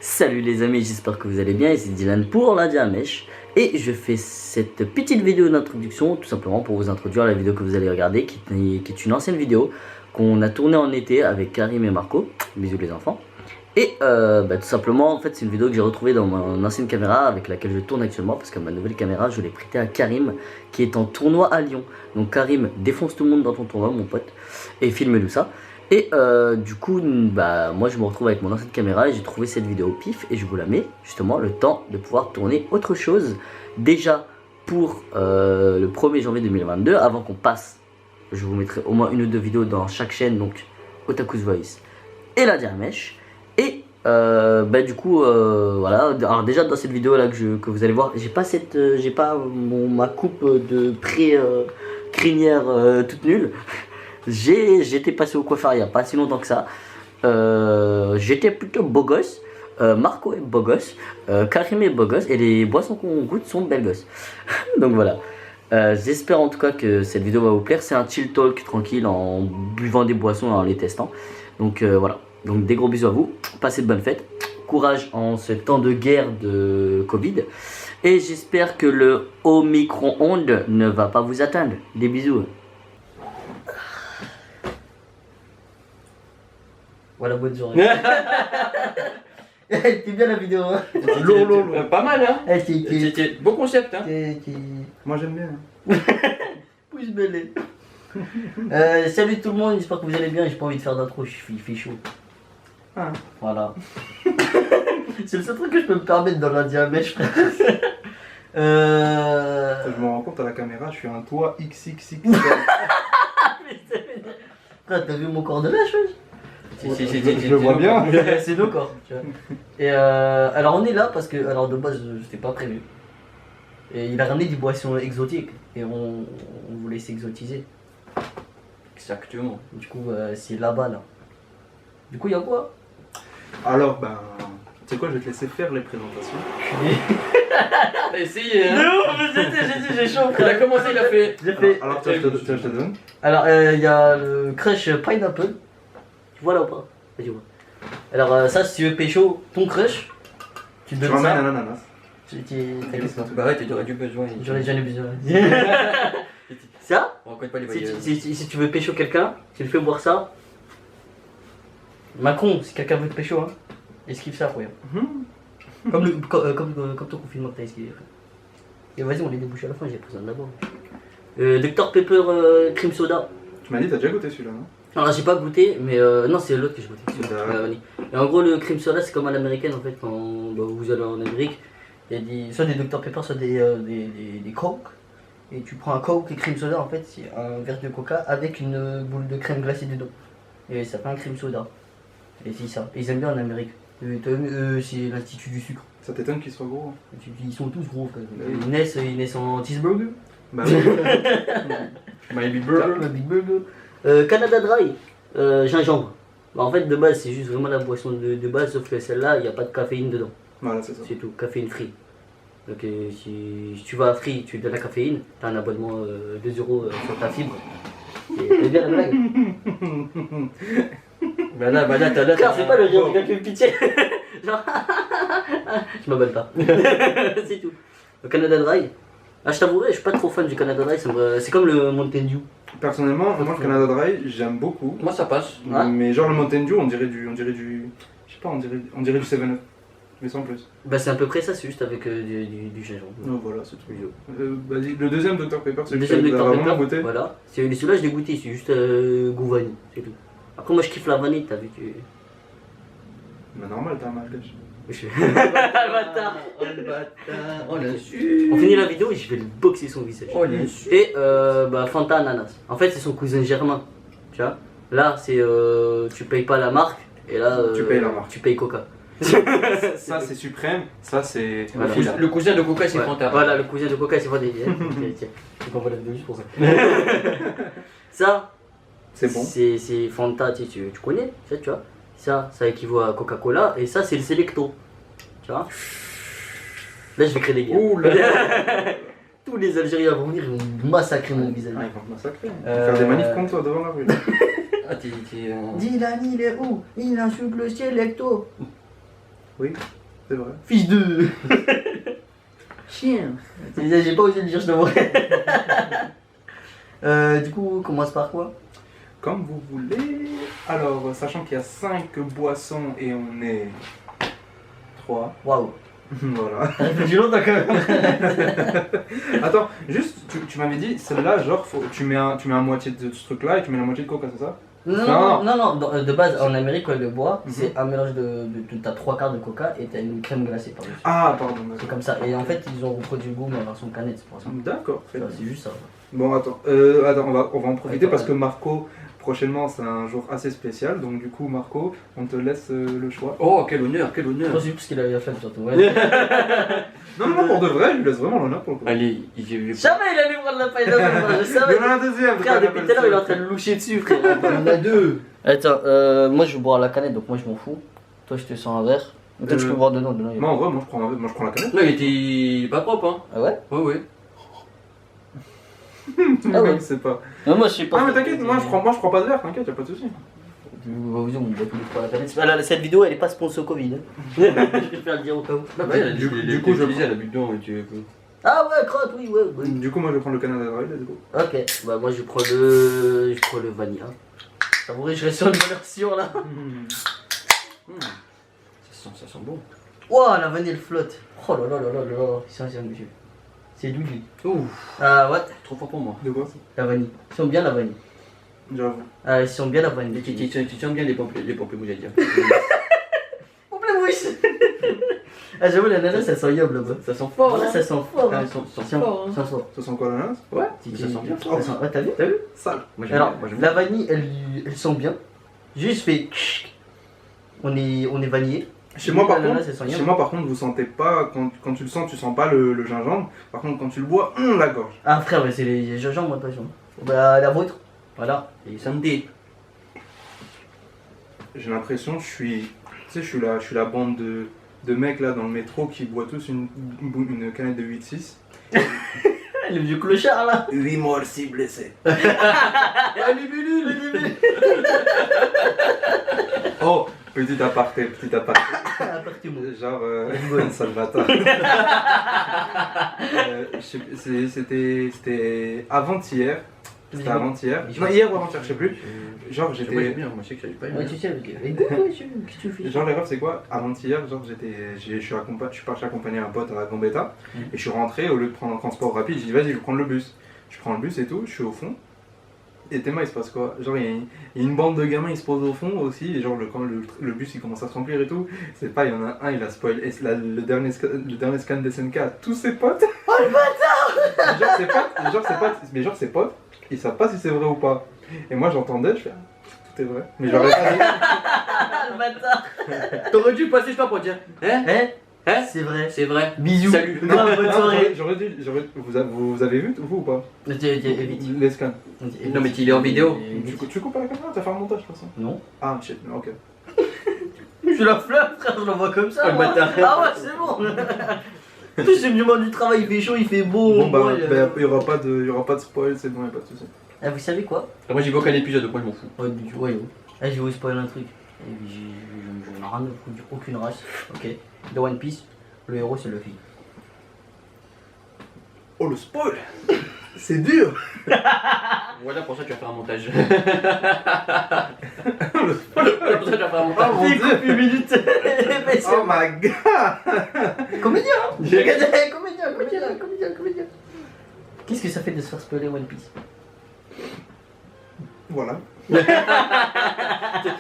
Salut les amis, j'espère que vous allez bien, ici Dylan pour la Diamèche. Et je fais cette petite vidéo d'introduction tout simplement pour vous introduire à la vidéo que vous allez regarder, qui est une ancienne vidéo qu'on a tournée en été avec Karim et Marco. Bisous les enfants. Et tout simplement, en fait, c'est une vidéo que j'ai retrouvée dans mon ancienne caméra avec laquelle je tourne actuellement, parce que ma nouvelle caméra, je l'ai prêtée à Karim qui est en tournoi à Lyon. Donc Karim, défonce tout le monde dans ton tournoi, mon pote, et filme-nous ça. Et du coup, moi je me retrouve avec mon ancienne caméra et j'ai trouvé cette vidéo au pif et je vous la mets justement le temps de pouvoir tourner autre chose. Déjà pour le 1er janvier 2022, avant qu'on passe, je vous mettrai au moins une ou deux vidéos dans chaque chaîne, donc Otaku's Voice et la Diamèche. Et du coup, voilà. Alors déjà dans cette vidéo là que vous allez voir, j'ai pas ma coupe de pré-crinière toute nulle. J'étais passé au coiffeur il n'y a pas si longtemps que ça. J'étais plutôt beau gosse. Marco est beau gosse. Karim est beau gosse. Et les boissons qu'on goûte sont belles gosses. Donc voilà. J'espère en tout cas que cette vidéo va vous plaire. C'est un chill talk tranquille en buvant des boissons et en les testant. Donc voilà. Donc des gros bisous à vous. Passez de bonnes fêtes. Courage en ce temps de guerre de Covid. Et j'espère que le Omicron-onde ne va pas vous atteindre. Des bisous. Voilà, bonne journée. Elle était bien la vidéo, hein. Pas mal, hein. C'était beau concept, hein. Moi j'aime bien. Pouce belé. Salut tout le monde, j'espère que vous allez bien. J'ai pas envie de faire d'intro, il fait chaud. Ah. Voilà. C'est le seul truc que je peux me permettre dans la Diamèche, frère. Je me rends compte à la caméra, je suis un toit XXXL. Frère, t'as vu mon corps de lâche, wesh? Je le vois bien. C'est nos corps, tu vois. Et alors on est là parce que, alors de base, c'était pas prévu. Et il a ramené des boissons exotiques et on voulait s'exotiser. Exactement. Du coup, c'est là-bas là. Du coup, il y a quoi? Alors, tu sais quoi, je vais te laisser faire les présentations. T'as essayé, hein. Non, mais j'ai chaud. Il a commencé, il a fait. J'ai fait. Alors, je te donne. Alors, il y a le crush pineapple. Tu vois là ou pas? Vas-y, vois. Alors, ça, si tu veux pécho ton crush, tu Tu donnes ramènes ça. un ananas. Bah ouais, j'aurais du besoin. J'en ai besoin. Ça, On raconte pas les voyages. si tu veux pécho quelqu'un, tu le fais boire ça. Macron, si quelqu'un veut te pécho, hein, esquive ça, frère. Comme ton confinement que t'as esquivé. Et vas-y, on les débouche à la fin, j'ai besoin d'abord. Dr Pepper Cream Soda. Tu m'as dit, t'as déjà goûté celui-là, non? Alors j'ai pas goûté, mais non, c'est l'autre que j'ai goûté. Et en gros, le cream soda, c'est comme à l'américaine en fait. Quand vous allez en Amérique, il y a soit des Dr Pepper, soit des Coke. Et tu prends un Coke et cream soda, en fait, c'est un verre de coca avec une boule de crème glacée dedans. Et ça fait un cream soda. Et c'est ça. Et ils aiment bien en Amérique. C'est l'Institut du sucre. Ça t'étonne qu'ils soient gros? Ils sont tous gros. Oui. Ils naissent en cheeseburger. Bah oui. My Big Burger. Le Big Burger. Canada Dry, gingembre. En fait, de base, c'est juste vraiment la boisson de base, sauf que celle-là, il n'y a pas de caféine dedans. Voilà, c'est ça. C'est tout, caféine free. Donc, si tu vas à free, tu donnes la caféine, tu as un abonnement 2 € sur ta fibre. C'est bien la blague. Bah là, t'as. Car c'est pas le rire, quelqu'un qui me pitié. Genre, je m'abonne pas. C'est tout. Le Canada Dry. Ah, je t'avouerai, je suis pas trop fan du Canada Dry, c'est comme le Mountain Dew. Personnellement, moi le Canada Dry, j'aime beaucoup. Moi, ça passe. Ouais. Mais genre le Mountain Dew, on dirait du. Je sais pas, on dirait du 7-Up. Mais sans plus. Bah, c'est à peu près ça, c'est juste avec du gingembre. Non, voilà, c'est tout. Le deuxième Dr Pepper, c'est Le le deuxième que Dr t'as vraiment Pepper, goûté. voilà. Celui-là, je l'ai goûté, c'est juste goût vanille, c'est tout. Après, moi, je kiffe la vanille, t'as vu que. Mais normal, t'as un malgache. Bâtard. Oh le bâtard. Oh l'insulte. On finit la vidéo et je vais le boxer son visage. Oh l'insulte. Et Fanta Ananas. En fait, c'est son cousin germain. Tu vois. Là, c'est tu payes pas la marque et là Tu payes la marque. Tu payes Coca. Ça c'est suprême, ça c'est. Voilà. Le cousin de Coca, c'est Ouais. Fanta. Voilà, le cousin de Coca, c'est Fanta. Tiens, tu comprends la vidéo juste pour ça. Ça, C'est bon. C'est Fanta, tu connais, ça, tu vois. Ça équivaut à Coca-Cola et ça, c'est le Selecto. Tu vois. Là, je vais créer des guerres. Ouh là. Tous les Algériens vont venir, ils vont massacrer mon visage. Ah, ils vont te massacrer. Faire des manifs contre toi devant la rue. Ah, t'es. Dylan, il est où? Il insulte le Selecto. C'est vrai. Fils de... Chien. J'ai pas osé le dire, je devrais. Du coup, on commence par quoi? Comme vous voulez. Alors, sachant qu'il y a 5 boissons et on est 3. Waouh. Voilà. Ça fait du longtemps quand même. Attends, juste, tu m'avais dit, celle-là, genre, tu mets un moitié de ce truc-là et tu mets la moitié de coca, c'est ça? Non, de base, en Amérique, quand ils le boivent, Mhm. c'est un mélange de t'as 3 quarts de coca et t'as une crème glacée par-dessus. Ah, pardon. C'est comme ça. Et en fait, ils ont reproduit le goût, mais en version canette, c'est pour ça. D'accord. Tu vois, c'est juste ça. Bon, attends, on va en profiter parce que Marco, prochainement, c'est un jour assez spécial. Donc, du coup, Marco, on te laisse le choix. Oh, quel honneur, quel honneur. Moi, c'est juste parce qu'il avait la flemme surtout. Ouais. Non, pour de vrai, je lui laisse vraiment l'honneur pour le coup. Allez, j'ai vu. Jamais il allait prendre la paille d'avant, je savais. Il y en a un deuxième. Frère, depuis tout à l'heure, il est en train de loucher dessus, frère. Il y en a deux. Attends, moi je vais boire la canette, donc moi je m'en fous. Toi, je te sens un verre. Peut-être je peux boire dedans. Moi, en vrai, moi, je prends la canette. Non, il était pas propre, hein. Ah ouais? Ouais, ouais. Ah ouais. C'est pas. Non, moi je sais pas. Ah, mais t'inquiète, moi, je prends pas de verre, t'inquiète, y'a pas de soucis. On boit tous les trois la canette. Cette vidéo, elle est pas sponsor Covid. Je préfère le dire au cas où. Ouais, du coup, je disais, elle a bu dedans et tu. Ah ouais, crotte, oui, ouais. Du coup, moi, je vais prendre le Canada Dry, là, du coup. Ok, bah moi je prends le vanilla. Ça pourrait, je reste sur une bonne version là. Ça sent bon. Ouah, la vanille elle flotte. Oh là là là là là. C'est monsieur. C'est doux lui. Ouf, Ah ouais, trop fort pour moi. De quoi? la vanille. Ils sont bien la vanille. J'avoue. Ah, ils sont bien la vanille. Tu tiens bien les pamplemousses, j'allais dire. Pamplemousse. Ah j'avoue l'ananas ça sent yob là-bas. Ça sent fort, Voilà, hein. ça sent fort. Ah, hein. ça sent Tiens, fort, hein. ça sent. Ça sent quoi, l'ananas? Ouais, Tu- ça sent bien. Ça sent- Ouais, t'as vu? Sale. Moi, j'aime Alors, bien, moi, j'aime la bien. vanille, elle sent bien. Juste fait. On est vanillé. Chez moi, par L'ananas, contre, elle sent chez moi, par contre, vous sentez pas, quand tu le sens, tu sens pas le gingembre. Par contre, quand tu le bois, la gorge. Ah frère, mais c'est les gingembre, moi, pas sûr. Bah, la vôtre. Voilà. Et samedi. J'ai l'impression, tu sais, je suis la bande de mecs là dans le métro qui boivent tous une canette de 8-6. Le vieux clochard là. 8 morts, 6 blessés. Allez, Bulu. Oh, petit aparté. Genre, Salvatore. C'était avant-hier. C'était avant-hier. Non, hier ou avant-hier, je sais plus. Genre, Moi, j'aime j'étais. bien, moi, je sais que j'avais pas Ouais, aimé. tu sais, qu'est-ce que tu fais? Genre, les refs, c'est quoi? Avant-hier, genre, je suis parti accompagner un pote à Gambetta. Et je suis rentré, au lieu de prendre un transport rapide, j'ai dit, vas-y, je vais prendre le bus. Je prends le bus et tout, je suis au fond. Et Théma, il se passe quoi? Genre, il y a une bande de gamins, ils se posent au fond aussi. Et genre, quand le bus il commence à se remplir et tout, c'est pas, il y en a un, il a spoil. Et le dernier scan des SNK à tous ses potes. Oh le bâtard! Genre, ses potes, ils savent pas si c'est vrai ou pas. Et moi, j'entendais, je fais, tout est vrai. Mais j'aurais pas dit. Ah le bâtard! T'aurais dû passer, je sais pas, pour dire. Hein? Hein? C'est vrai. C'est vrai. Bisous. Salut. Grave, bonne soirée. Vous avez vu, vous ou pas? Évite. Les scans. Non, mais il est en vidéo. Tu coupes à la caméra, t'as fait un montage de toute façon. Non. Ah, shit, ok. Je la flamme, frère, je la vois comme ça. Oh, le moi. bâtard. Ah ouais, c'est bon. En plus, j'ai du travail, il fait chaud, il fait beau. Bon, bah, moi, il y aura pas de spoil, c'est bon, y a pas de soucis. Ah, vous savez quoi? Moi, j'y vois qu'un épisode, donc moi, je m'en fous. Ouais, du ouais, je vais vous spoiler un truc. Je n'ai rien de foutre, aucune race. Ok. De One Piece, le héros c'est Luffy. Oh, le spoil. C'est dur. Voilà, pour ça, tu vas faire un montage. Le spoil. Voilà, pour ça, tu vas faire un montage. Oh mon dieu. Une minute. Oh my god. Comédien, hein. Comédien. Qu'est-ce que ça fait de se faire spoiler One Piece? Voilà.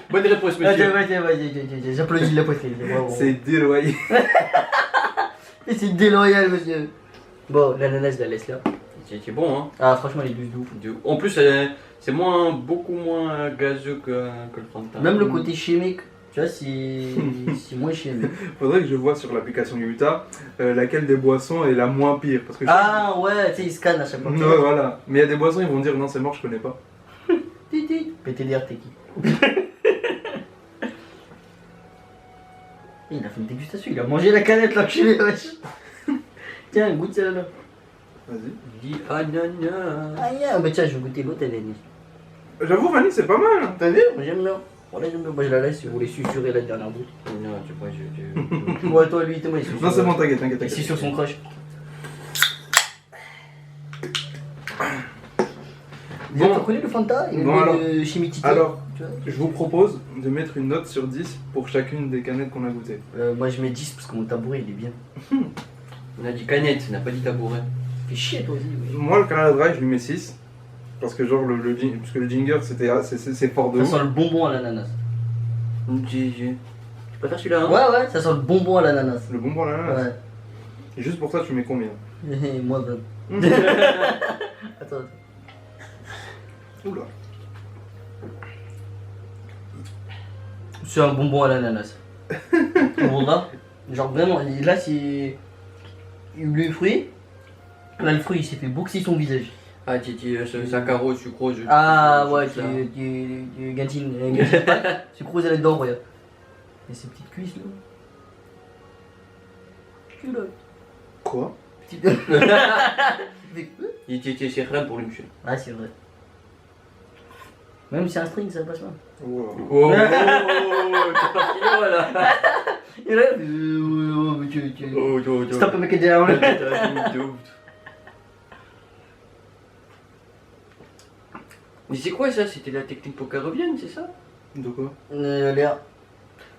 Bonne réponse, monsieur. J'applaudis la poitrine. C'est déloyé. C'est déloyal, monsieur. Bon, l'ananas, je la laisse là. C'est bon, hein. Ah, franchement, les 12 doux. En plus, c'est beaucoup moins gazeux que le Fanta. Même le côté chimique, tu vois, c'est moins chimique. Faudrait que je vois sur l'application Utah laquelle des boissons est la moins pire. Parce que Ah ouais, tu sais, ils scannent à chaque fois. Ouais, voilà. Mais il y a des boissons, ils vont dire non, c'est mort, je connais pas. PTDR, t'es qui? Il a fait une dégustation, il a mangé la canette l'enculé, wesh. Tiens, goûte celle-là. Vas-y. Dis ananas. Ah yeah, bah tiens, je vais goûter l'autre, elle est née. J'avoue, Vanille, c'est pas mal. T'as vu? Moi j'aime bien. Voilà, moi je la laisse si vous voulez susurrer la dernière bout. Non, tu vois, Ouais, toi, lui, Thomas, il susurre. Non, c'est bon, t'inquiète, t'inquiète. Il susurre son crush. Bon. Bon, tu connais le Fanta et Bon, alors. le Chimichito? Alors, Tu vois je vous propose de mettre une note sur 10 pour chacune des canettes qu'on a goûtées. Moi je mets 10 parce que mon tabouret il est bien. On a dit canette, on n'a pas dit tabouret. Fais chier toi aussi. Oui. Moi, le Canada Dry, je lui mets 6. Parce que, genre, parce que le ginger, c'est fort de Ça ouf. sent le bonbon à l'ananas. Tu préfères celui-là, hein? Ouais, ça sent le bonbon à l'ananas. Le bonbon à l'ananas. Ouais. Et juste pour ça, tu mets combien? Moi 20. Attends. Oula. C'est un bonbon à l'ananas. Bon là, genre vraiment, là c'est le fruit. Là le fruit il s'est fait boxer son visage. Ah, c'est un carreau sucrose. Ah ouais, ça. tu gantine sucrose elle est dedans, regarde. Et ces petites cuisses là. Culotte. Quoi? Petite... C'est rien pour lui, monsieur. Ah c'est vrai. Même si c'est un string ça passe pas. Wow. Oh, t'es parti loin là. Et là, stop make it down. Mais c'est quoi ça? C'était la technique pour qu'elle revienne, c'est ça? De quoi? Léa.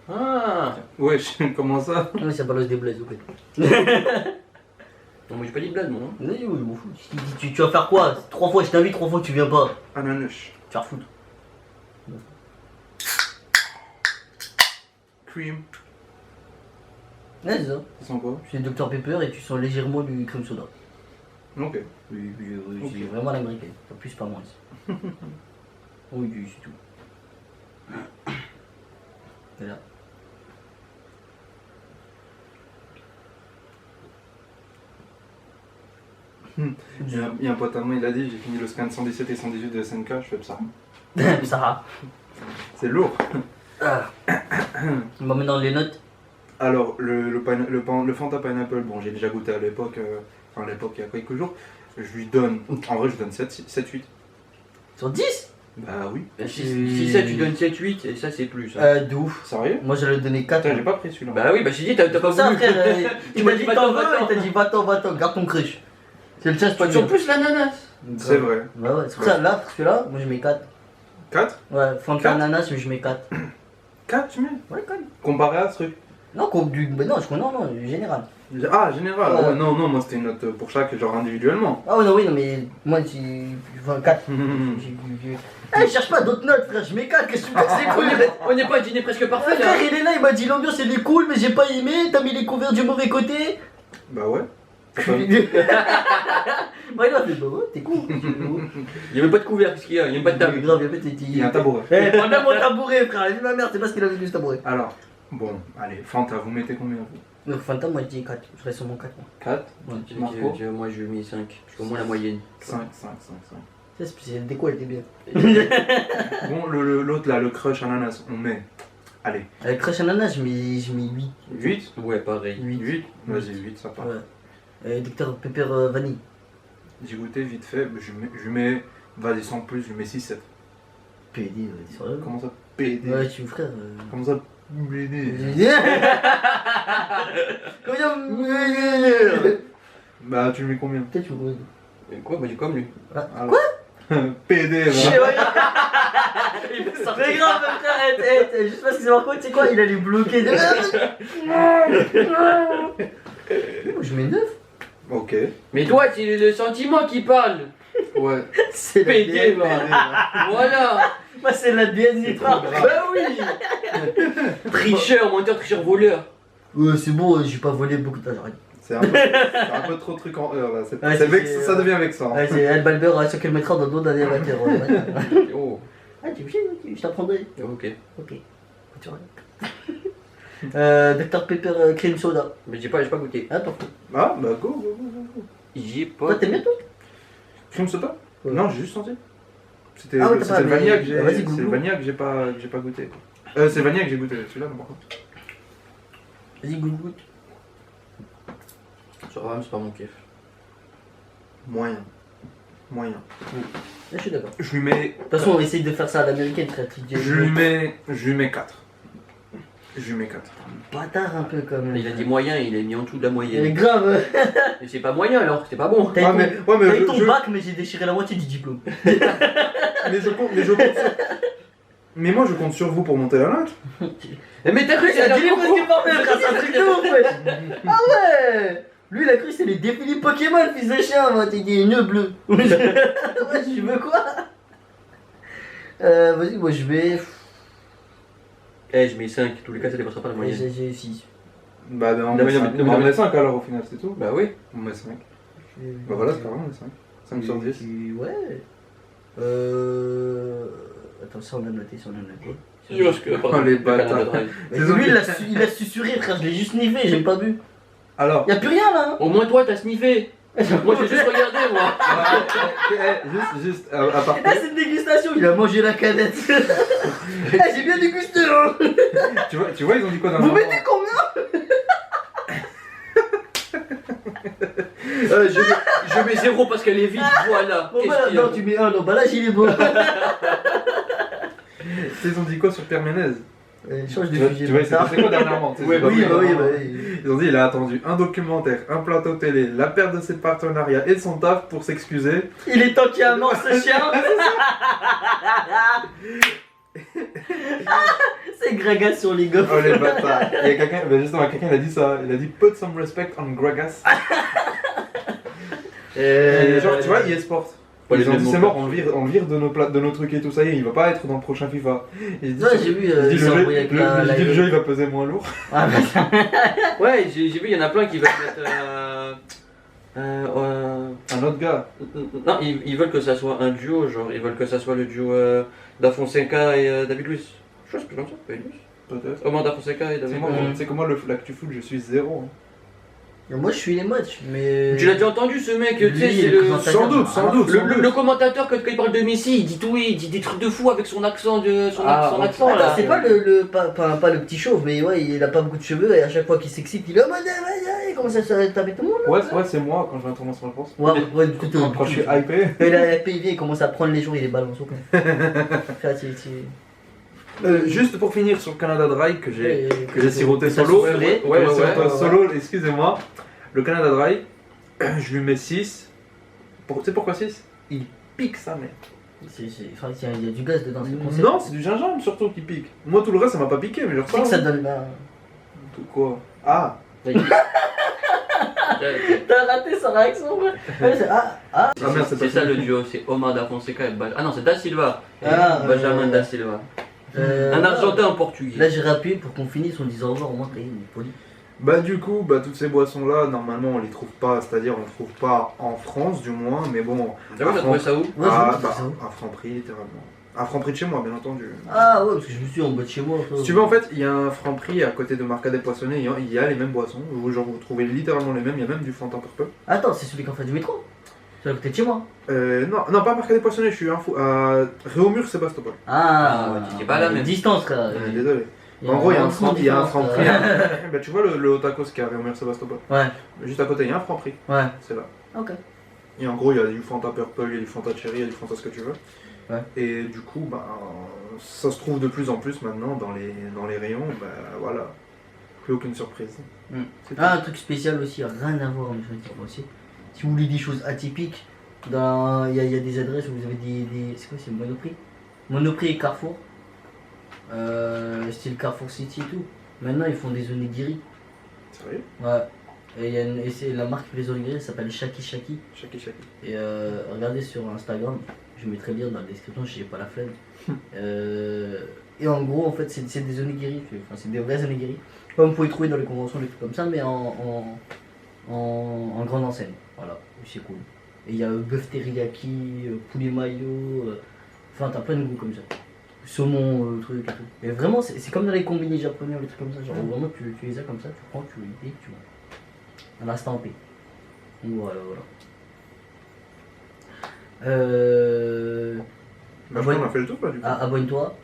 Ah. Ouais, comment ça? Oui, ça balance des blazes, ok. Non, moi j'ai pas dit blague, moi. Hein. Oui, je m'en fous. Tu vas faire quoi? 3 fois je t'invite, 3 fois tu viens pas. Ananas. Tu vas foutre. Cream. Ouais, c'est ça. Ça sent quoi? C'est Dr Pepper et tu sens légèrement du crème soda. Ok. Oui, Ok. c'est vraiment l'américaine. Pas plus, pas moins. Oui, c'est tout. Et là. Il y a un pote à moi, il a dit, j'ai fini le scan 117 et 118 de SNK, je fais ça. Sarah. C'est lourd. Ah. On va maintenant les notes. Alors, le Fanta Pineapple, bon, j'ai déjà goûté à l'époque, enfin à l'époque, il y a quelques jours. Je lui donne, en vrai, je donne 7-8. Sur 10? Bah oui. Si ça tu donnes 7-8, et ça c'est plus. Hein. De ouf. Sérieux? Moi j'allais donner 4. Putain, j'ai pas pris celui-là. Bah oui, bah j'ai dit, t'as pas Ça, voulu. frère, tu m'as dit que t'en veux, va-t'en. il t'a dit va-t'en, garde ton crush. C'est le challenge, pas Tu sens plus l'ananas. C'est vrai. Bah ouais, c'est pour ça, là, celui-là, moi je mets 4. 4? Ouais, Fanta Quatre ananas, mais je mets 4. 4 tu mets? Ouais, quand même. Comparé à ce truc. Non, bah non, non, général. Ah, général. Ouais. Ouais, non, moi c'était une note pour chaque, genre individuellement. Ah ouais, non, oui, non, mais moi, j'ai 24. Je cherche pas d'autres notes, frère, je mets 4, qu'est-ce que tu veux que c'est cool? On n'est pas à dîner presque parfait Frère, là. il est là, il m'a dit l'ambiance elle est cool, mais j'ai pas aimé, t'as mis les couverts du mauvais côté. Bah ouais. Bah, il a fait, bah ouais, t'es cool. Il y a même pas de couvert, qu'est-ce qu'il y a? Il y a même pas de table. Grave, il Il y a un tabouret. Eh, prends même mon tabouret, frère, il dit ma mère, c'est pas ce qu'il avait vu ce tabouret. Alors, bon, allez, Fanta, vous mettez combien vous? Donc, Fanta, moi je dis 4, je reste sur mon 4. Moi, 4? Marco? Moi je lui ai mis 5, parce qu'au moins la moyenne. 5. c'est le déco, elle était bien. Bon, l'autre là, le crush ananas, on met. Allez. Avec Crush Ananas, je mets 8. 8? Ouais, pareil. 8? Vas-y, 8, ça part. Ouais. Dr Pepper Vanille. J'ai goûté vite fait, mais je lui mets. Vas-y, sans plus, je lui mets 6-7. PD, dis sérieux? Comment ça? PD? Ouais, tu me frère. Comment ça? PD? Bah, tu lui mets combien? Peut-être tu me Et quoi? Bah j'ai comme lui. Alors. PD, C'est va. Mais grave, frère, juste parce que c'est Marco, tu sais quoi, il allait bloquer. Je mets 9. Ok. Mais toi, c'est le sentiment qui parle. Ouais. C'est la PD, bienne. va. Voilà. Moi, c'est la bienne, c'est pas. Bah oui. Tricheur, menteur, tricheur, voleur. Ouais, c'est bon, j'ai pas volé beaucoup de temps, j'arrête. C'est un peu trop de trucs en heure là. Ouais, c'est- Ça devient vexant. Ouais, c'est El Balber, sur quel mettra dans le dos d'un élévateur. Oh. Ah, tu me chies, je t'apprendrai. Ok. Ok. Tu vois. Dr Pepper Cream Soda. Mais j'ai pas goûté. Ah, parfait. Ah, bah go. J'ai Toi, pas. t'aimes bien, toi? Crème soda? Ouais. Non, j'ai juste senti. C'était Ah ouais, t'as pas, le mais- vanilla que j'ai. Vas-y, C'est goûte. le vanilla que j'ai pas goûté. C'est le vanilla que j'ai goûté. Celui-là, non, par contre. Vas-y, goûte. Ça va, mais c'est pas mon kiff. Moyen. moyen. Je suis d'accord. Je lui mets. De toute façon, on essaye de faire ça à l'américaine, frère. Je lui mets 4. Je lui mets 4. Bâtard un peu quand même. Il a dit moyen, il a mis en dessous de la Il est moyenne. grave. Et c'est pas moyen alors, c'est pas bon. T'as eu ton, mais t'as eu ton bac, mais j'ai déchiré la moitié du diplôme. mais je compte sur... Mais moi, je compte sur vous pour monter la note. Mais t'as cru que Il a c'était dit un parce qu'il parlait, frère, c'est un truc de ouf, ouais. Ah ouais. Lui, il a cru que c'était les défilés Pokémon, fils de chien. Moi, t'es des nœuds bleus. Ouais, tu veux quoi? Vas-y, moi je vais. Eh, je mets 5, tous les cas ça dépassera pas la moyenne. J'ai 6. Bah, on Non, met mais 5. non, mais- On met 5 alors au final, c'est tout. Bah oui. On met 5. Bah voilà, c'est pas grave, on met 5. 5 sur 10. Ouais. Attends, ça on a noté, ça on a noté. Oh, les bâtards. Mais lui, il a susurré, frère, je l'ai juste sniffé, j'ai pas bu. Alors. Y'a plus rien là, hein. Au moins toi t'as sniffé. Moi j'ai juste regardé moi. Juste, à part. Ah, c'est une dégustation, il a mangé la canette. J'ai bien dégusté, hein. Tu vois, ils ont dit quoi dans Vous le mettez combien? Je mets 0 parce qu'elle est vide, voilà. Bon, Qu'est-ce voilà, qu'il y a non, tu mets 1, non, bah là, il est bon. Ils ont dit quoi sur Père Ménez? Change de Tu vois, fusil. il s'est passé quoi dernièrement? Oui, bah oui, oui. Ils ont dit il a attendu un documentaire, un plateau télé, la perte de ses partenariats et de son taf pour s'excuser. Il est temps qu'il amorce ce chien. C'est Gragas sur les gars. Oh les bâtards. Il y a quelqu'un, ben justement, quelqu'un il a dit ça. Il a dit put some respect on Gragas. Et genre, tu vois, eSport. Pas les Ils ont mêmes dit mots c'est mort, que- on le vire de nos trucs et tout ça, et il va pas être dans le prochain FIFA. Et il dit, Ouais, j'ai vu, il dit, il s'est envoyé avec la- le jeu il va peser moins lourd. Ah, bah, Ouais, j'ai vu, il y en a plein qui veulent mettre. Un autre gars. Non, ils veulent que ça soit un duo, genre, ils veulent que ça soit le duo d'Afonseca et David Luiz. Je sais pas comme ça, David Luiz. Peut-être. Omar d'Afonseca et C'est David moi, Luiz. c'est comment l'actu foot, je suis 0. Hein. moi je suis les matchs, mais. Tu l'as déjà entendu ce mec, tu sais, Lui, c'est le le. présentateur. Sans doute. Le commentateur, quand il parle de Messi, il dit tout, il dit des trucs de fou avec son accent, son accent Attends, là. c'est pas pas le petit chauve, mais ouais, il a pas beaucoup de cheveux et à chaque fois qu'il s'excite, il est oh, il commence à se taper tout le monde. Ouais, c'est moi quand je vais un tournoi sur la France. Ouais, tout Quand je suis hypé. Il a il vient, il commence à prendre les jours, il est balance au camp. Juste pour finir sur le Canada Dry que j'ai siroté solo. Ouais. Solo, excusez-moi. Le Canada Dry, je lui mets 6. Tu sais pourquoi 6? Il pique sa mère. Il y a du gaz dedans, c'est concept. Non, c'est du gingembre surtout qui pique. Moi tout le reste ça m'a pas piqué, mais genre C'est que ça donne la. Tout quoi? Ah! T'as raté sa réaction, ouais. Ah, merde, C'est ça le duo, c'est Omar da Fonseca et Ah non, c'est Da Silva et Benjamin Da Silva. Euh, Un Argentin en portugais. Là j'ai rappelé pour qu'on finisse, on disait au revoir, au moins, il est poli. Bah du coup, toutes ces boissons là, normalement on les trouve pas, c'est-à-dire on les trouve pas en France du moins, mais bon, T'as vu, on a trouvé ça où? Ouais, à Franprix littéralement. À Franprix de chez moi bien entendu. Ah ouais, parce que je me suis en bas de chez moi. Si tu veux en fait, il y a un Franprix à côté de Marcadet Poissonnet, il y a les mêmes boissons, genre vous trouvez littéralement les mêmes, il y a même du Fanta Purple. Attends, c'est celui qui en fait du métro? C'est à côté de chez moi. Non, pas Marcadet Poissonnet, je suis un fou. Réaumur Sébastopol. Ah, ouais, tu dis pas la même. Distance, frère. Désolé. En gros, il y a un Franprix. Bah, tu vois le Otakos qui est à Réaumur Sébastopol. Ouais. Juste à côté, il y a un Franprix. Ouais. C'est là. Ok. Et en gros, il y a du Fanta Purple, il y a du Fanta Cherry, il y a du Fanta ce que tu veux. Ouais. Et du coup, ça se trouve de plus en plus maintenant dans les rayons. Voilà. Plus aucune surprise. C'est tout. Ah, un truc spécial aussi, rien à voir, mais je vais dire aussi. Si vous voulez des choses atypiques, il y a des adresses où vous avez des. C'est quoi, c'est Monoprix? Monoprix et Carrefour. Style Carrefour City et tout. Maintenant, ils font des onigiri. Sérieux? Ouais. Et c'est la marque qui fait les onigiri, elle s'appelle Shaki Shaki. Shaki Shaki. Et regardez sur Instagram, je mettrai bien dans la description, je n'ai pas la flemme. Et en gros, en fait, c'est des onigiri, enfin, c'est des vrais onigiri. Comme vous pouvez trouver dans les conventions, des trucs comme ça, mais en grande enseigne. Voilà, c'est cool. Et il y a bœuf teriyaki, poulet mayo, enfin, t'as plein de goûts comme ça. Saumon, truc et tout. Et vraiment, c'est comme dans les combini japonais ou les trucs comme ça. Genre, vraiment, tu les as comme ça, tu prends, tu les piques, tu vois. À l'instant P. Voilà. Je crois qu'on a fait le tour là du coup. Abonne-toi,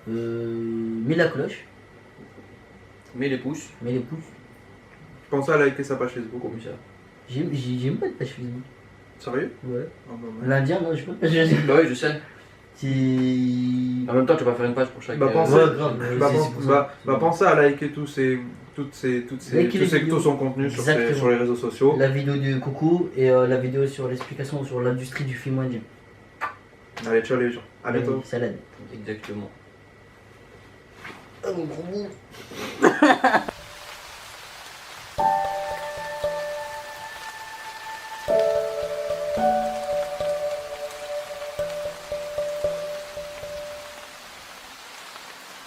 mets la cloche, Mets les pouces. mets les pouces. Je pensais à liker sa page Facebook. Comme ça. J'aime pas de page Facebook. Sérieux? Ouais. Ah, bah, ouais. L'Indien, non, je peux pas. Bah oui, je sais. Si. En même temps, tu vas pas faire une page pour chaque. Bah, pensez, Ouais, grave, bah, c'est pense- pour ça. pensez à liker tous Likez les vidéos. son contenu sur Exactement. les réseaux sociaux. La vidéo de Coucou et la vidéo sur l'explication sur l'industrie du film indien. Allez, ciao les gens. À bientôt. Salade. Exactement. Oh mon gros bout.